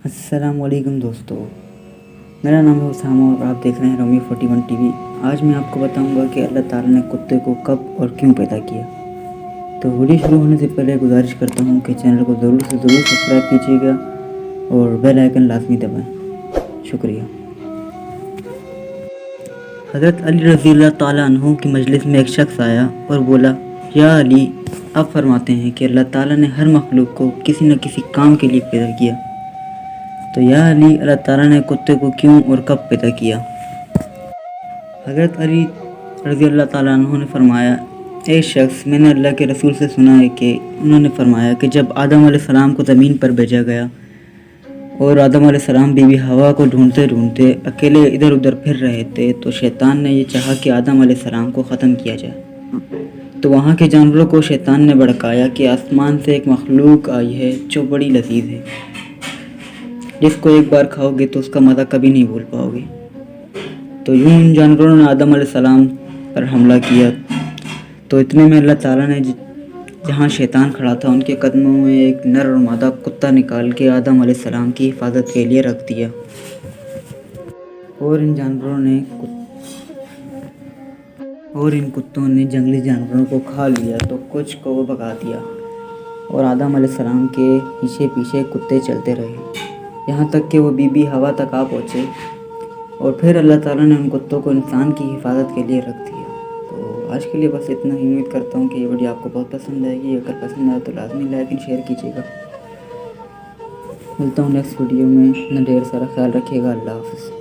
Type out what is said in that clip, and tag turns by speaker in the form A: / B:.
A: السلام علیکم دوستو، میرا نام ہے اسامہ اور آپ دیکھ رہے ہیں رومی 41 ٹی وی۔ آج میں آپ کو بتاؤں گا کہ اللہ تعالیٰ نے کتے کو کب اور کیوں پیدا کیا۔ تو ویڈیو شروع ہونے سے پہلے گزارش کرتا ہوں کہ چینل کو ضرور سے ضرور سبسکرائب کیجیے گا اور بیل آئیکن لازمی دبائیں۔ شکریہ۔ حضرت علی رضی اللہ تعالیٰ عنہ کی مجلس میں ایک شخص آیا اور بولا، یا علی، آپ فرماتے ہیں کہ اللہ تعالیٰ نے ہر مخلوق کو کسی نہ کسی کام کے لیے پیدا کیا، تو یا علی، اللہ تعالیٰ نے کتے کو کیوں اور کب پیدا کیا؟ حضرت علی رضی اللہ تعالیٰ عنہ نے فرمایا، اے شخص، میں نے اللہ کے رسول سے سنا ہے کہ انہوں نے فرمایا کہ جب آدم علیہ السلام کو زمین پر بھیجا گیا اور آدم علیہ السلام بی بی حوا کو ڈھونڈتے ڈھونڈتے اکیلے ادھر ادھر پھر رہے تھے تو شیطان نے یہ چاہا کہ آدم علیہ السلام کو ختم کیا جائے۔ تو وہاں کے جانوروں کو شیطان نے بھڑکایا کہ آسمان سے ایک مخلوق آئی ہے جو بڑی لذیذ ہے، جس کو ایک بار کھاؤ گے تو اس کا مزہ کبھی نہیں بھول پاؤ گے۔ تو یوں ان جانوروں نے آدم علیہ السلام پر حملہ کیا، تو اتنے میں اللہ تعالیٰ نے جہاں شیطان کھڑا تھا ان کے قدموں میں ایک نر اور مادہ کتا نکال کے آدم علیہ السلام کی حفاظت کے لیے رکھ دیا، اور ان کتوں نے جنگلی جانوروں کو کھا لیا تو کچھ کو وہ بھگا دیا، اور آدم علیہ السلام کے پیچھے پیچھے کتے چلتے رہے یہاں تک کہ وہ بی بی حوا تک آ پہنچے، اور پھر اللہ تعالیٰ نے ان کتوں کو انسان کی حفاظت کے لیے رکھ دیا۔ تو آج کے لیے بس اتنا ہی۔ امید کرتا ہوں کہ یہ ویڈیو آپ کو بہت پسند آئے گی۔ اگر پسند آئے تو لازمی لائک اور شیئر کیجیے گا۔ ملتا ہوں نیکسٹ ویڈیو میں۔ اپنا ڈھیر سارا خیال رکھیے گا۔ اللہ حافظ۔